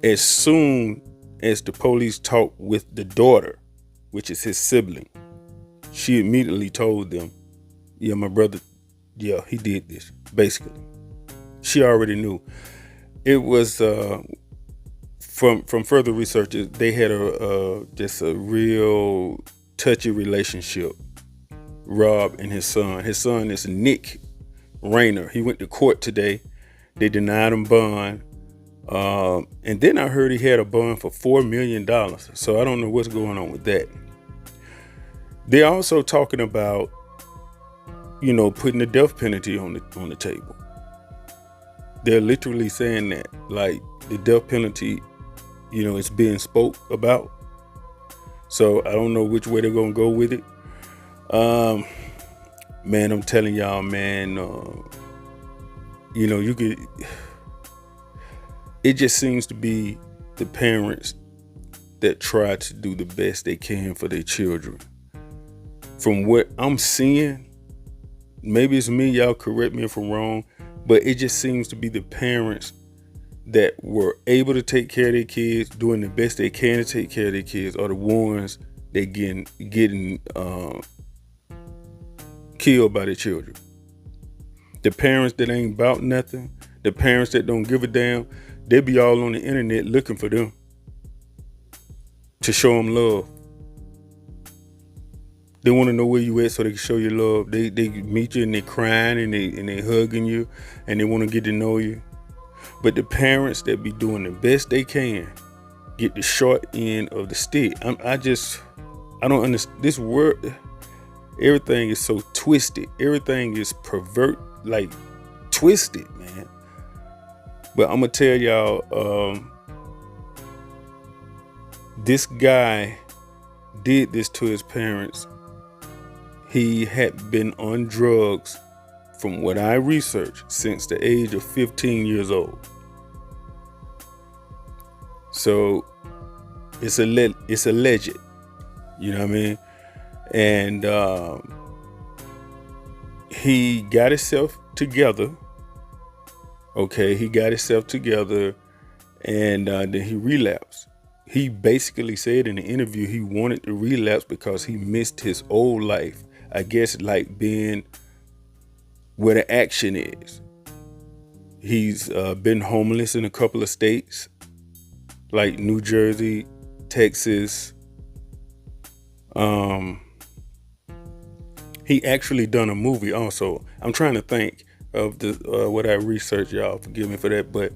As soon as the police talked with the daughter, which is his sibling, she immediately told them, yeah, my brother, yeah, he did this. Basically, she already knew. It was from further research, they had just a real touchy relationship. Rob and his son. His son is Nick Reiner. He went to court today. They denied him bond. And then I heard he had a bond for $4 million. So I don't know what's going on with that. They're also talking about, putting the death penalty on the table. They're literally saying that, like, the death penalty, it's being spoke about. So I don't know which way they're gonna go with it. Man, I'm telling y'all, man, you could. It just seems to be the parents that try to do the best they can for their children. From what I'm seeing, maybe it's me, y'all correct me if I'm wrong, but it just seems to be the parents that were able to take care of their kids, doing the best they can to take care of their kids, are the ones that getting killed by their children. The parents that ain't about nothing, the parents that don't give a damn, they be all on the internet looking for them to show them love. They want to know where you at so they can show you love. They meet you and they crying and they hugging you and they want to get to know you. But the parents that be doing the best they can get the short end of the stick. I don't understand this word. Everything is so twisted. Everything is twisted, man. But I'm gonna tell y'all, this guy did this to his parents. He had been on drugs, from what I researched, since the age of 15 years old. So it's alleged, you know what I mean? And he got himself together. Okay, he got himself together, and then he relapsed. He basically said in the interview he wanted to relapse because he missed his old life. I guess like being where the action is. He's been homeless in a couple of states, like New Jersey, Texas. He actually done a movie also. I'm trying to think of what I researched, y'all. Forgive me for that, but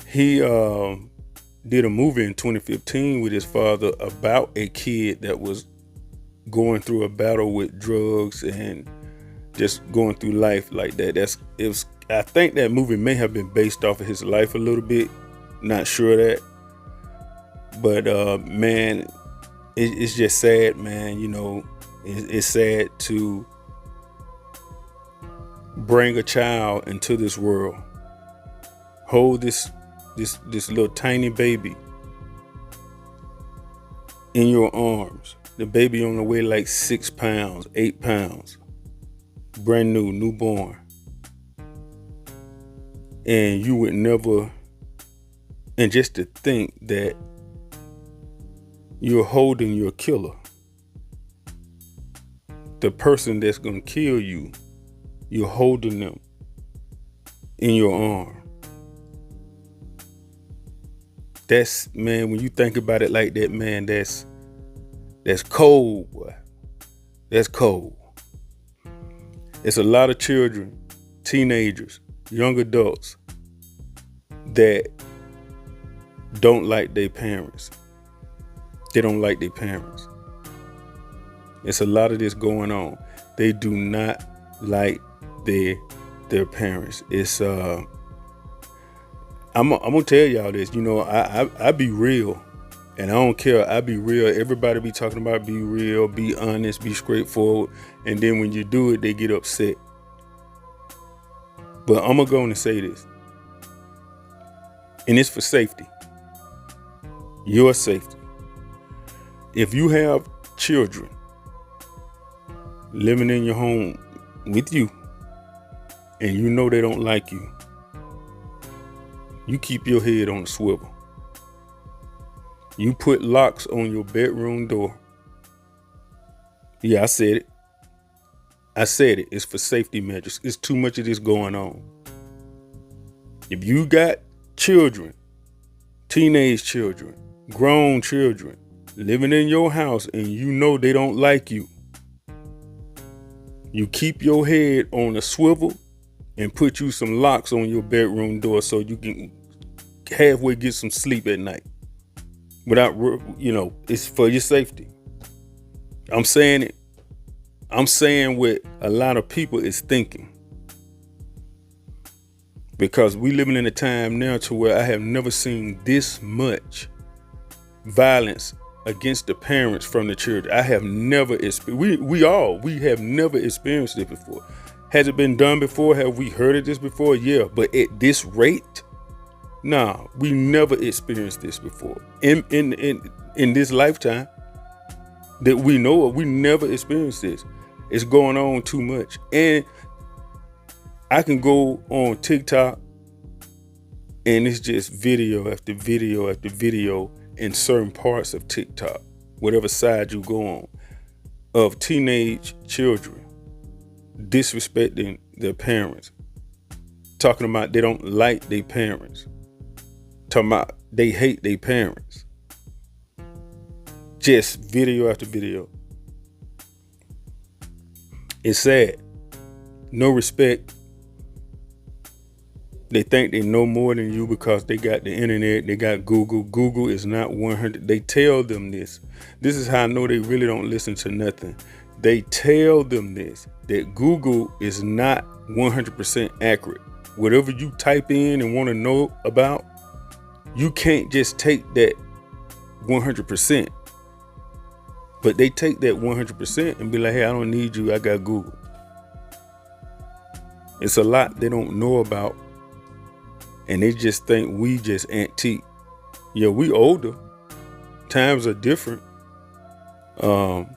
he did a movie in 2015 with his father about a kid that was going through a battle with drugs and just going through life like that. I think that movie may have been based off of his life a little bit. Not sure of that, but man, it's just sad, man. It's sad to bring a child into this world, hold this little tiny baby in your arms. The baby only weigh like 6 pounds, 8 pounds, brand new, newborn. And you would never, and just to think that you're holding your killer, the person that's gonna kill you, you're holding them in your arm. That's, man, when you think about it like that, man, that's cold, boy. That's cold. It's a lot of children, teenagers, young adults that don't like their parents. They don't like their parents. It's a lot of this going on. They do not like their parents. It's I'm gonna tell y'all this. I be real, and I don't care. I be real. Everybody be talking about be real, be honest, be straightforward, and then when you do it, they get upset. But I'm gonna go on and say this, and it's for safety. Your safety. If you have children living in your home with you, and you know they don't like you, you keep your head on the swivel. You put locks on your bedroom door. Yeah, I said it. It's for safety measures. It's too much of this going on. If you got children, teenage children, grown children living in your house and you know they don't like you, you keep your head on a swivel and put you some locks on your bedroom door so you can halfway get some sleep at night. Without, it's for your safety. I'm saying it. I'm saying what a lot of people is thinking. Because we living in a time now to where I have never seen this much violence against the parents from the children. I have never experienced. We have never experienced it before. Has it been done before? Have we heard of this before? Yeah, but at this rate, nah, we never experienced this before. In this lifetime that we know of, we never experienced this. It's going on too much. And I can go on TikTok and it's just video after video after video in certain parts of TikTok, whatever side you go on, of teenage children disrespecting their parents, talking about they don't like their parents, talking about they hate their parents. Just video after video. It's sad. No respect. They think they know more than you because they got the internet, they got Google. Google is not 100. They tell them this. This is how I know they really don't listen to nothing. They tell them this, that Google is not 100% accurate. Whatever you type in and want to know about, you can't just take that 100%. But they take that 100% and be like, hey, I don't need you. I got Google. It's a lot they don't know about. And they just think we just antique. Yeah, we older. Times are different. But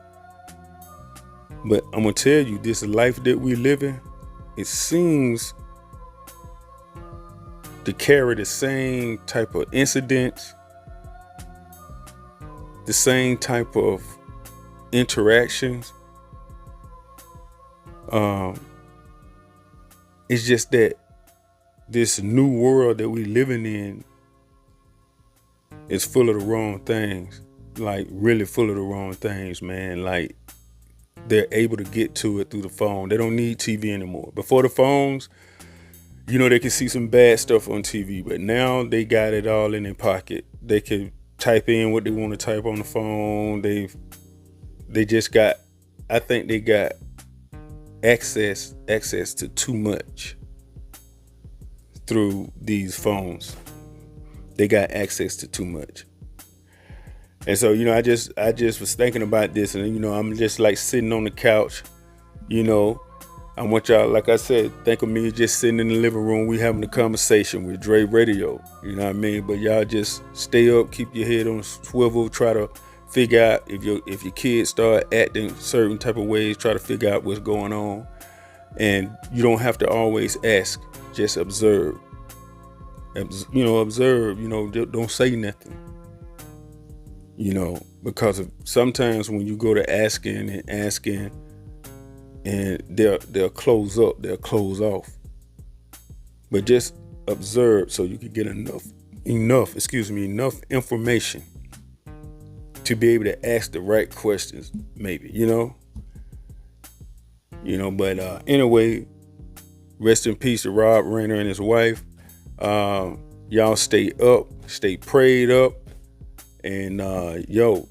I'm going to tell you, this life that we live in, it seems to carry the same type of incidents, the same type of interactions. It's just that this new world that we living in is full of the wrong things, like really full of the wrong things, man. Like they're able to get to it through the phone. They don't need TV anymore. Before the phones, they can see some bad stuff on TV, but now they got it all in their pocket. They can type in what they want to type on the phone. They just got, I think they got access to too much through these phones. They got access to too much. And so, I just was thinking about this, and I'm just like sitting on the couch, I want y'all, like I said, think of me just sitting in the living room. We having a conversation with Dre Radio, you know what I mean? But y'all just stay up, keep your head on a swivel, try to figure out if your kids start acting certain type of ways, try to figure out what's going on. And you don't have to always ask, just observe. Observe, don't say nothing. Because sometimes when you go to asking and they'll close up, they'll close off. But just observe so you can get enough information to be able to ask the right questions, maybe, but anyway, rest in peace to Rob Reiner and his wife. Y'all stay up, stay prayed up, and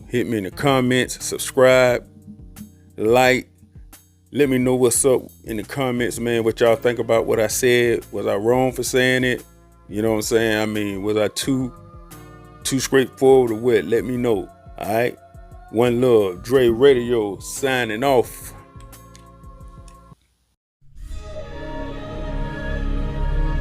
hit me in the comments, subscribe, like. Let me know what's up in the comments, man, what y'all think about what I said. Was I wrong for saying it? You know what I'm saying? I mean, was I too straightforward or what? Let me know. All right. One love. Dre Radio signing off.